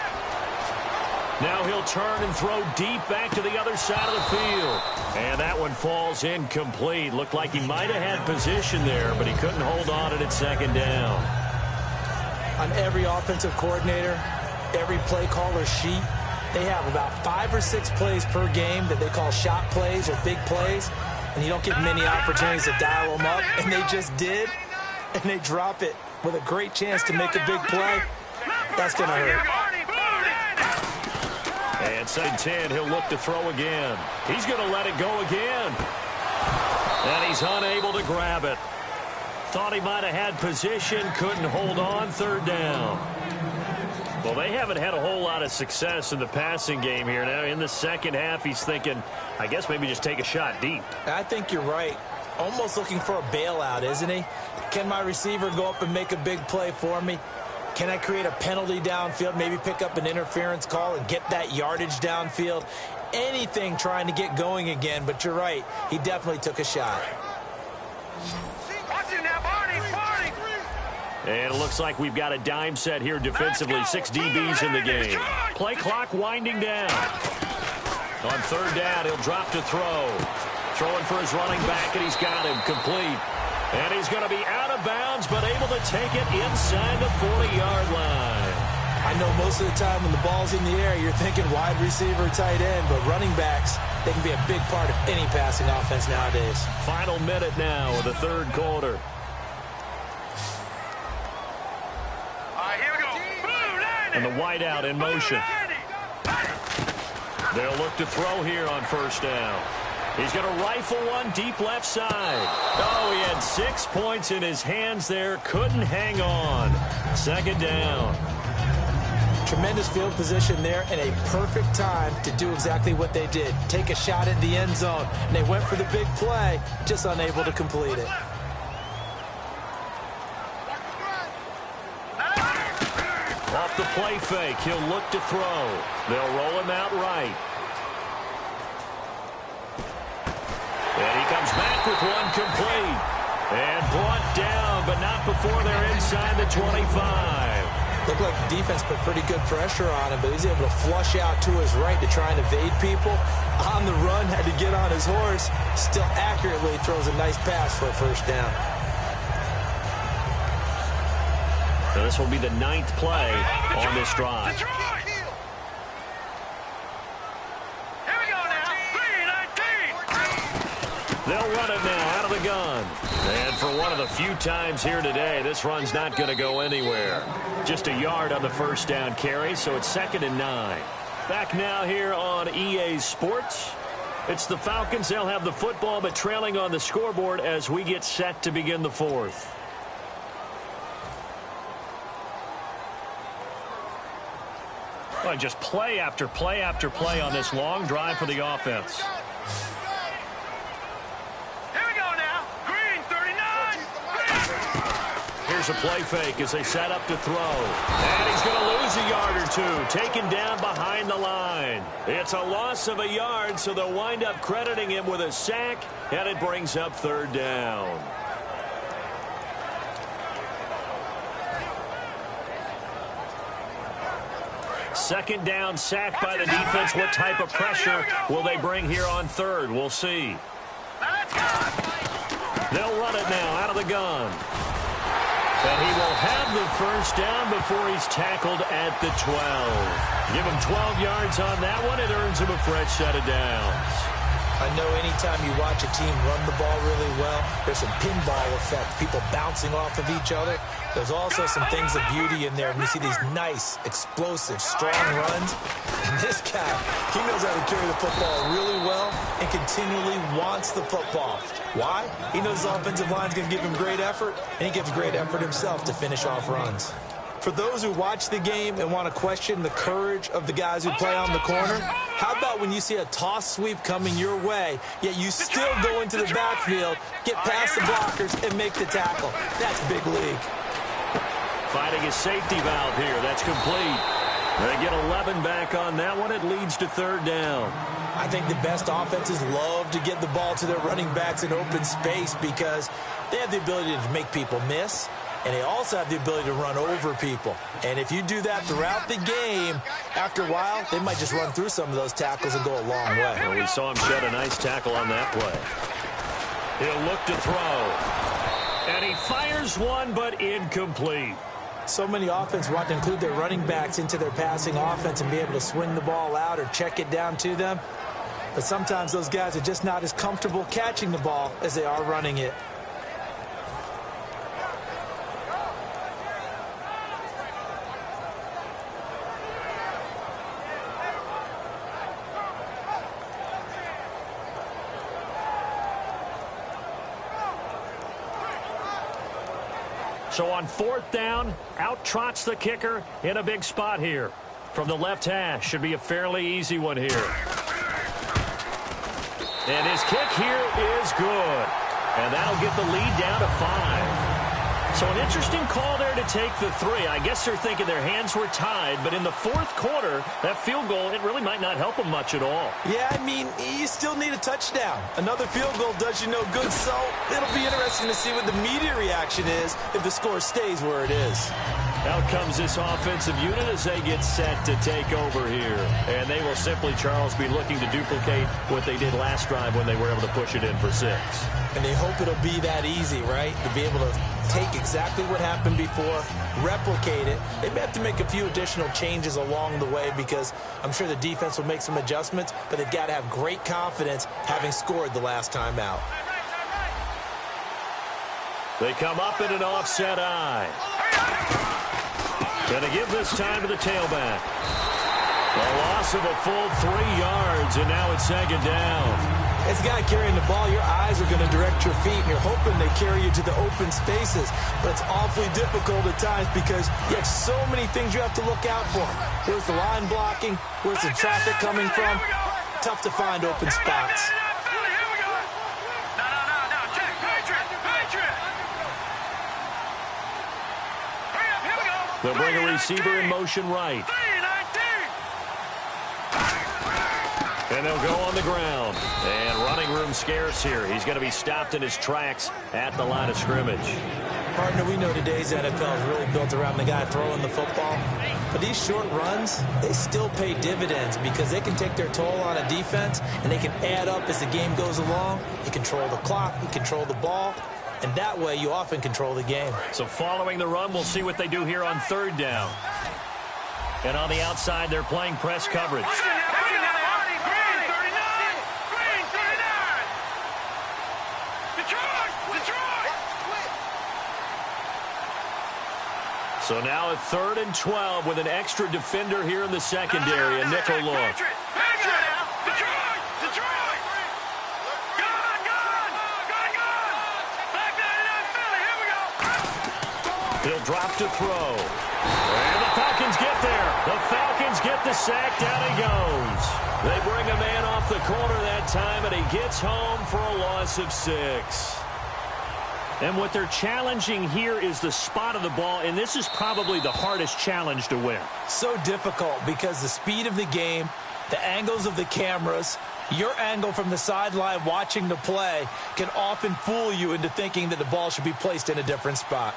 Speaker 3: Now he'll turn and throw deep back to the other side of the field. And that one falls incomplete. Looked like he might have had position there, but he couldn't hold on at 2nd down.
Speaker 4: On every offensive coordinator, every play caller sheet, they have about 5 or 6 plays per game that they call shot plays or big plays. And you don't get many opportunities to dial them up. And they just did. And they drop it with a great chance to make a big play. That's going to hurt.
Speaker 3: And 2nd 10, he'll look to throw again. He's going to let it go again. And he's unable to grab it. Thought he might have had position, couldn't hold on, third down. Well, they haven't had a whole lot of success in the passing game here. Now, in the second half, he's thinking, I guess maybe just take a shot deep.
Speaker 4: I think you're right. Almost looking for a bailout, isn't he? Can my receiver go up and make a big play for me? Can I create a penalty downfield, maybe pick up an interference call and get that yardage downfield? Anything trying to get going again, but you're right. He definitely took a shot.
Speaker 5: Watch it now, Barney, Barney.
Speaker 3: And it looks like we've got a dime set here defensively. 6 DBs in the game. Play clock winding down. On third down, he'll drop to throw. Throwing for his running back, and he's got him complete. And he's going to be out of bounds, but able to take it inside the 40-yard line.
Speaker 4: I know most of the time when the ball's in the air, you're thinking wide receiver, tight end, but running backs, they can be a big part of any passing offense nowadays.
Speaker 3: Final minute now of the third quarter. And the wideout in motion. They'll look to throw here on first down. He's going to rifle one deep left side. Oh, he had 6 points in his hands there. Couldn't hang on. Second down.
Speaker 4: Tremendous field position there and a perfect time to do exactly what they did. Take a shot at the end zone. And they went for the big play, just unable to complete it.
Speaker 3: Off the play fake, he'll look to throw. They'll roll him out right. And he comes back with one complete. And brought down, but not before they're inside the 25.
Speaker 4: Looked like the defense put pretty good pressure on him, but he's able to flush out to his right to try and evade people. On the run, had to get on his horse. Still accurately throws a nice pass for a first down.
Speaker 3: So this will be the 9th play on this drive.
Speaker 5: Here we go now. 3-19.
Speaker 3: They'll run it now out of the gun. And for one of the few times here today, this run's not going to go anywhere. Just a yard on the first down carry, so it's 2nd and 9. Back now here on EA Sports. It's the Falcons. They'll have the football, but trailing on the scoreboard as we get set to begin the 4th. Well, just play after play after play on this long drive for the offense.
Speaker 5: Here we go now. Green, 39.
Speaker 3: Here's a play fake as they set up to throw. And he's going to lose a yard or two. Taken down behind the line. It's a loss of a yard, so they'll wind up crediting him with a sack, and it brings up third down. Second down, sack by the defense. What type of pressure will they bring here on third? We'll see. They'll run it now out of the gun. And he will have the first down before he's tackled at the 12. Give him 12 yards on that one. It earns him a fresh set of downs.
Speaker 4: I know anytime you watch a team run the ball really well, there's some pinball effect, people bouncing off of each other. There's also some things of beauty in there when you see these nice, explosive, strong runs. And this guy, he knows how to carry the football really well and continually wants the football. Why? He knows his offensive line's going to give him great effort, and he gives great effort himself to finish off runs. For those who watch the game and want to question the courage of the guys who play on the corner, how about when you see a toss sweep coming your way, yet you still go into the backfield, get past the blockers, and make the tackle? That's big league.
Speaker 3: Finding his safety valve here. That's complete. They get 11 back on that one. It leads to third down.
Speaker 4: I think the best offenses love to get the ball to their running backs in open space because they have the ability to make people miss, and they also have the ability to run over people. And if you do that throughout the game, after a while, they might just run through some of those tackles and go a long way.
Speaker 3: Well, we saw him shed a nice tackle on that play. He'll look to throw. And he fires one, but incomplete.
Speaker 4: So many offenses want to include their running backs into their passing offense and be able to swing the ball out or check it down to them. But sometimes those guys are just not as comfortable catching the ball as they are running it.
Speaker 3: So on 4th down, out trots the kicker in a big spot here. From the left hash, should be a fairly easy one here. And his kick here is good. And that'll get the lead down to 5. So an interesting call there to take the 3. I guess they're thinking their hands were tied, but in the 4th quarter, that field goal, it really might not help them much at all.
Speaker 4: Yeah, I mean, you still need a touchdown. Another field goal does you no good, so it'll be interesting to see what the media reaction is if the score stays where it is.
Speaker 3: Out comes this offensive unit as they get set to take over here. And they will simply, Charles, be looking to duplicate what they did last drive when they were able to push it in for 6.
Speaker 4: And they hope it'll be that easy, right? To be able to take exactly what happened before, replicate it. They may have to make a few additional changes along the way because I'm sure the defense will make some adjustments, but they've got to have great confidence having scored the last time out.
Speaker 3: They come up in an offset eye. Going to give this time to the tailback. A loss of a full 3 yards, and now it's 2nd down.
Speaker 4: As a guy carrying the ball, your eyes are going to direct your feet, and you're hoping they carry you to the open spaces. But it's awfully difficult at times because you have so many things you have to look out for. Where's the line blocking? Where's the traffic coming from? Tough to find open spots.
Speaker 3: They'll bring a receiver in motion right. And they'll go on the ground. And running room scarce here. He's going to be stopped in his tracks at the line of scrimmage.
Speaker 4: Partner, we know today's NFL is really built around the guy throwing the football. But these short runs, they still pay dividends because they can take their toll on a defense, and they can add up as the game goes along. You control the clock, you control the ball, and that way you often control the game.
Speaker 3: So following the run, we'll see what they do here on 3rd down. And on the outside, they're playing press coverage. So now a 3rd and 12 with an extra defender here in the secondary, a nickel look. He'll drop to throw. And the Falcons get there. The Falcons get the sack. Down he goes. They bring a man off the corner that time, and he gets home for a loss of 6. And what they're challenging here is the spot of the ball, and this is probably the hardest challenge to win.
Speaker 4: So difficult because the speed of the game, the angles of the cameras, your angle from the sideline watching the play can often fool you into thinking that the ball should be placed in a different spot.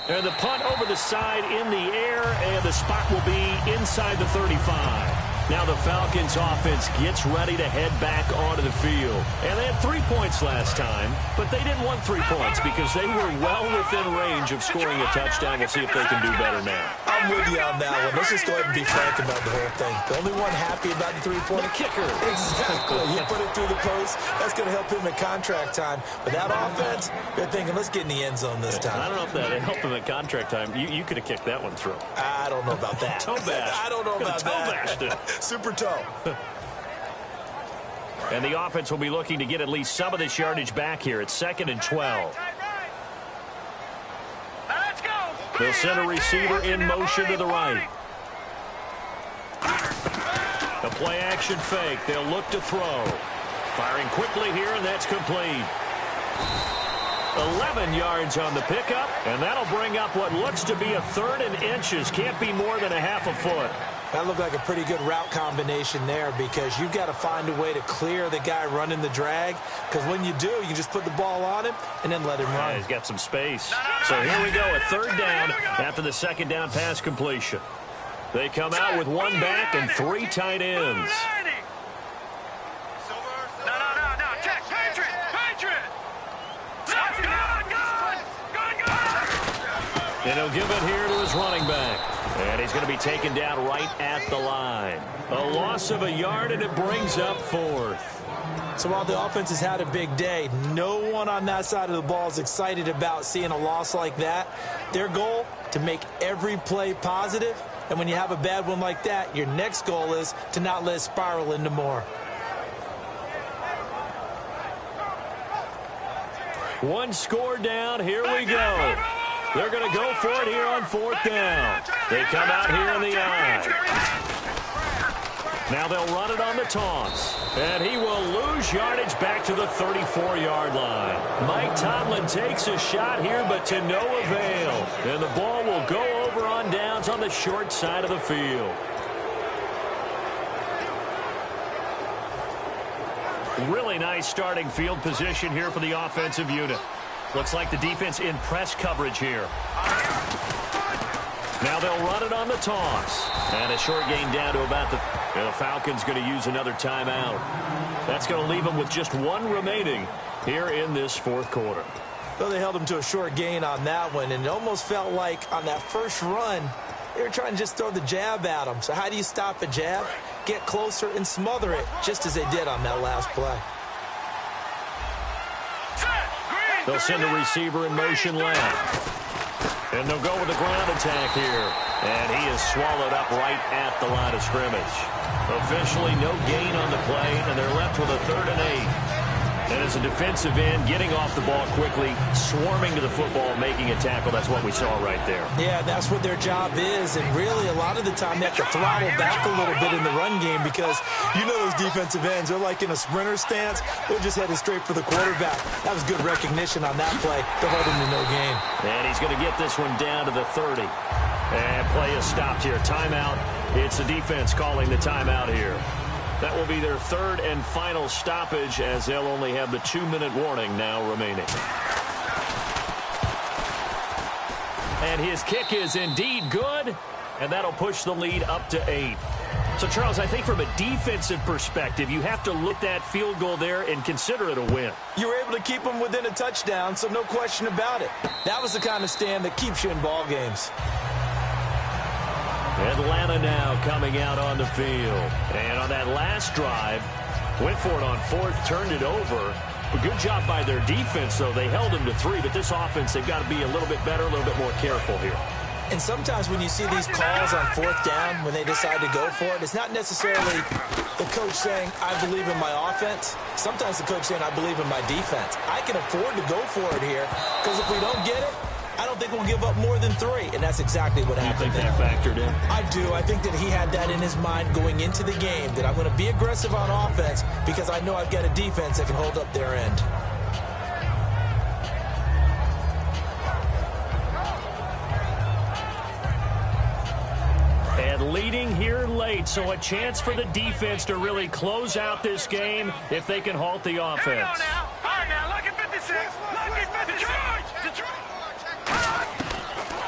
Speaker 3: And the punt over the side in the air, and the spot will be inside the 35. Now the Falcons offense gets ready to head back onto the field. And they had 3 points last time, but they didn't want 3 points because they were well within range of scoring a touchdown. We'll see if they can do better now.
Speaker 4: I'm with you on that one. Let's just go ahead and be frank about the whole thing. The only one happy about the 3-point
Speaker 3: kicker.
Speaker 4: Exactly. He put it through the post. That's going to help him at contract time. But that offense, they're thinking, let's get in the end zone this time.
Speaker 3: I don't know if that helped him at contract time. You could have kicked that one through.
Speaker 4: I don't know about that.
Speaker 3: Toe bash.
Speaker 4: I don't know about
Speaker 3: toe
Speaker 4: that.
Speaker 3: Bashed it.
Speaker 4: Super toe.
Speaker 3: And the offense will be looking to get at least some of this yardage back here. It's 2nd and 12. They'll send a receiver in motion to the right. A play-action fake. They'll look to throw. Firing quickly here, and that's complete. 11 yards on the pickup, and that'll bring up what looks to be a 3rd and inches. Can't be more than a half a foot.
Speaker 4: That looked like a pretty good route combination there because you've got to find a way to clear the guy running the drag, because when you do, you can just put the ball on him and then let him run.
Speaker 3: Yeah, he's got some space. So here we go, a 3rd down after the 2nd down pass completion. They come out with 1 back and 3 tight ends. And he'll give it here to his running back. And he's going to be taken down right at the line. A loss of a yard, and it brings up 4th.
Speaker 4: So while the offense has had a big day, no one on that side of the ball is excited about seeing a loss like that. Their goal, to make every play positive. And when you have a bad one like that, your next goal is to not let it spiral into more.
Speaker 3: One score down. Here we go. They're going to go for it here on 4th down. They come out here in the eye. Now they'll run it on the toss. And he will lose yardage back to the 34-yard line. Mike Tomlin takes a shot here, but to no avail. And the ball will go over on downs on the short side of the field. Really nice starting field position here for the offensive unit. Looks like the defense in press coverage here. Now they'll run it on the toss. And a short gain down to about the Falcons going to use another timeout. That's going to leave them with just one remaining here in this 4th quarter.
Speaker 4: Well, they held him to a short gain on that one, and it almost felt like on that first run, they were trying to just throw the jab at him. So how do you stop a jab? Get closer and smother it, just as they did on that last play.
Speaker 3: They'll send a receiver in motion left. And they'll go with the ground attack here. And he is swallowed up right at the line of scrimmage. Officially no gain on the play, and they're left with a 3rd and 8. And as a defensive end, getting off the ball quickly, swarming to the football, making a tackle, that's what we saw right there.
Speaker 4: Yeah, that's what their job is. And really, a lot of the time, they have to throttle back a little bit in the run game because you know those defensive ends, they're like in a sprinter stance. They're just headed straight for the quarterback. That was good recognition on that play to hold him to no gain.
Speaker 3: And he's going to get this one down to the 30. And play is stopped here. Timeout. It's the defense calling the timeout here. That will be their 3rd and final stoppage as they'll only have the 2-minute warning now remaining. And his kick is indeed good, and that'll push the lead up to 8. So, Charles, I think from a defensive perspective, you have to look at that field goal there and consider it a win.
Speaker 4: You were able to keep them within a touchdown, so no question about it. That was the kind of stand that keeps you in ball games.
Speaker 3: Atlanta now coming out on the field. And on that last drive, went for it on 4th, turned it over. A good job by their defense, though. They held them to 3, but this offense, they've got to be a little bit better, a little bit more careful here.
Speaker 4: And sometimes when you see these calls on 4th down, when they decide to go for it, it's not necessarily the coach saying, I believe in my offense. Sometimes the coach saying, I believe in my defense. I can afford to go for it here, because if we don't get it, I don't think we'll give up more than 3, and that's exactly what happened.
Speaker 3: You think that factored in?
Speaker 4: I do. I think that he had that in his mind going into the game, that I'm going to be aggressive on offense because I know I've got a defense that can hold up their end.
Speaker 3: And leading here late, so a chance for the defense to really close out this game if they can halt the offense.
Speaker 5: Here we go now. All right, now, look at 56. Look at 56. Detroit.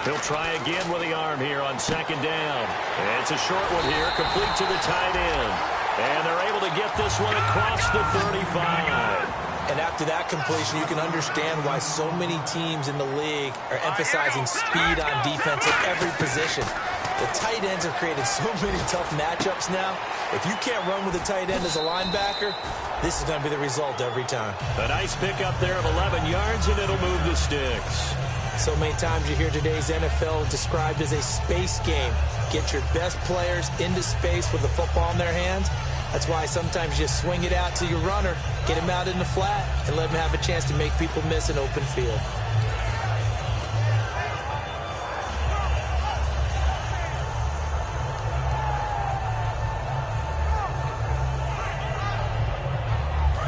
Speaker 3: He'll try again with the arm here on 2nd down. And it's a short one here, complete to the tight end. And they're able to get this one across the 35.
Speaker 4: And after that completion, you can understand why so many teams in the league are emphasizing speed on defense at every position. The tight ends have created so many tough matchups now. If you can't run with a tight end as a linebacker, this is going to be the result every time.
Speaker 3: A nice pickup there of 11 yards, and it'll move the sticks.
Speaker 4: So many times you hear today's NFL described as a space game. Get your best players into space with the football in their hands. That's why sometimes you swing it out to your runner, get him out in the flat, and let him have a chance to make people miss an open field.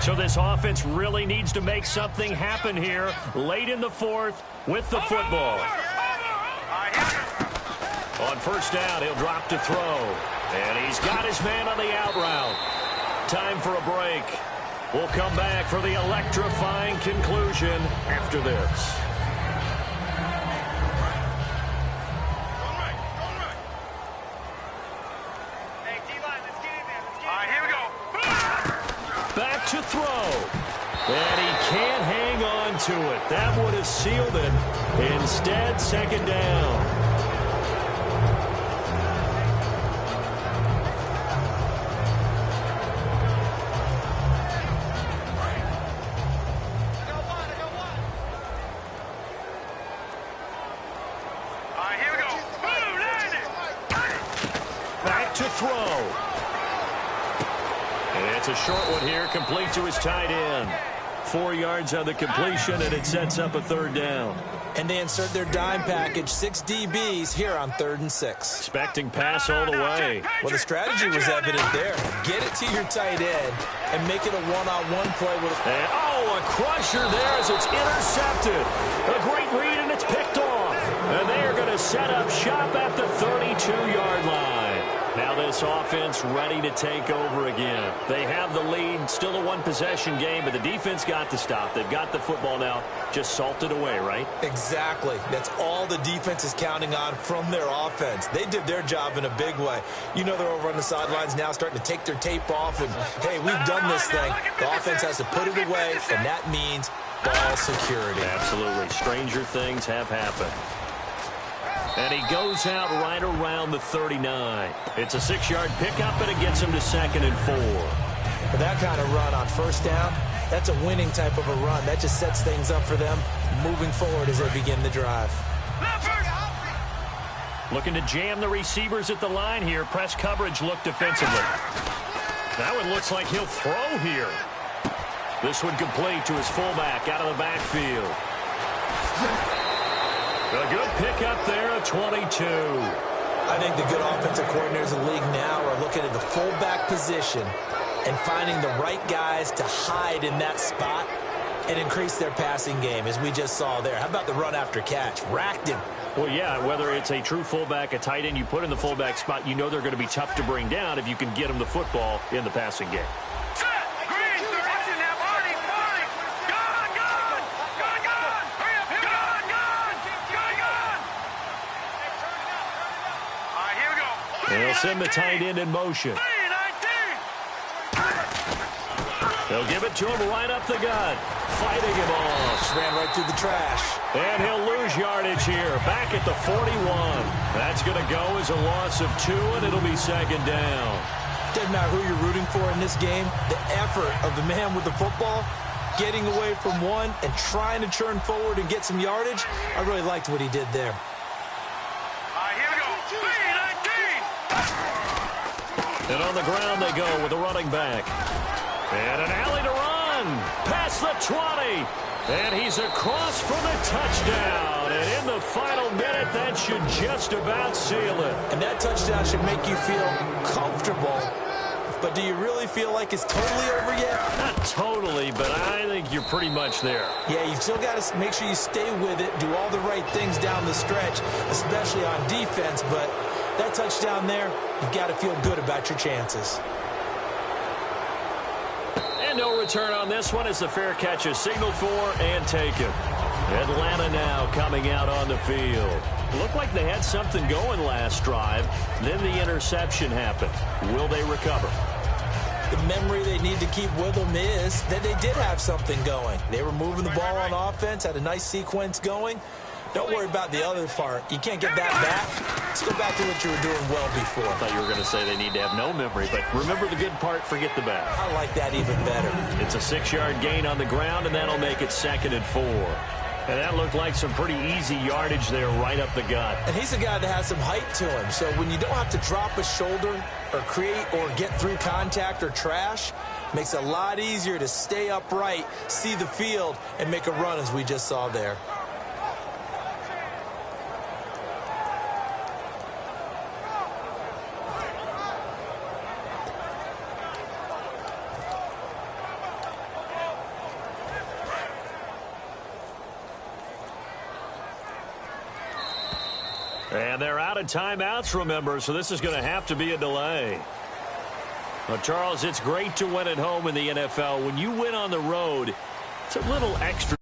Speaker 3: So this offense really needs to make something happen here late in the 4th with the football. On 1st down, he'll drop to throw. And he's got his man on the out route. Time for a break. We'll come back for the electrifying conclusion after this. Back to throw. And he can't hang on to it. That would have sealed it. Instead, 2nd down. Back to throw. And it's a short one here, complete to his tight end. 4 yards on the completion, and it sets up a 3rd down.
Speaker 4: And they insert their dime package, 6 DBs here on 3rd and 6.
Speaker 3: Expecting pass all the way.
Speaker 4: Well, the strategy was evident there. Get it to your tight end and make it a one-on-one play with
Speaker 3: a crusher there as it's intercepted. A great read, and it's picked off. And they are going to set up shop at the 32-yard line. Now this offense ready to take over again. They have the lead, still a one-possession game, but the defense got to stop. They've got the football now, just salted away, right?
Speaker 4: Exactly. That's all the defense is counting on from their offense. They did their job in a big way. You know they're over on the sidelines now starting to take their tape off, and, hey, we've done this thing. The offense has to put it away, and that means ball security.
Speaker 3: Absolutely. Stranger things have happened. And he goes out right around the 39. It's a 6-yard pickup, and it gets him to 2nd and 4.
Speaker 4: For that kind of run on 1st down, that's a winning type of a run. That just sets things up for them moving forward as they begin the drive.
Speaker 3: Looking to jam the receivers at the line here. Press coverage look defensively. That one looks like he'll throw here. This one complete to his fullback out of the backfield. A good pickup there at 22.
Speaker 4: I think the good offensive coordinators in the league now are looking at the fullback position and finding the right guys to hide in that spot and increase their passing game, as we just saw there. How about the run after catch? Racked him.
Speaker 3: Well, yeah, whether it's a true fullback, a tight end you put in the fullback spot, you know they're going to be tough to bring down if you can get them the football in the passing game. They'll send the tight end in motion. They'll give it to him right up the gut. Fighting him off.
Speaker 4: Just ran right through the trash.
Speaker 3: And he'll lose yardage here. Back at the 41. That's going to go as a loss of 2, and it'll be 2nd down.
Speaker 4: Doesn't matter who you're rooting for in this game. The effort of the man with the football, getting away from one and trying to turn forward and get some yardage. I really liked what he did there.
Speaker 3: And on the ground they go with a running back. And an alley to run. Past the 20. And he's across for the touchdown. And in the final minute, that should just about seal it.
Speaker 4: And that touchdown should make you feel comfortable. But do you really feel like it's totally over yet?
Speaker 3: Not totally, but I think you're pretty much there.
Speaker 4: Yeah, you've still got to make sure you stay with it, do all the right things down the stretch, especially on defense. But that touchdown there, you've got to feel good about your chances.
Speaker 3: And no return on this one as the fair catch is signaled for and taken. Atlanta now coming out on the field. Looked like they had something going last drive. Then the interception happened. Will they recover?
Speaker 4: The memory they need to keep with them is that they did have something going. They were moving the ball on offense, had a nice sequence going. Don't worry about the other part. You can't get that back. Let's go back to what you were doing well before.
Speaker 3: I thought you were going to say they need to have no memory, but remember the good part, forget the bad.
Speaker 4: I like that even better.
Speaker 3: It's a 6-yard gain on the ground, and that'll make it 2nd and 4. And that looked like some pretty easy yardage there right up the gut.
Speaker 4: And he's a guy that has some height to him. So when you don't have to drop a shoulder or create or get through contact or trash, makes it a lot easier to stay upright, see the field, and make a run as we just saw there.
Speaker 3: And they're out of timeouts, remember, so this is going to have to be a delay. Well, Charles, it's great to win at home in the NFL. When you win on the road, it's a little extra.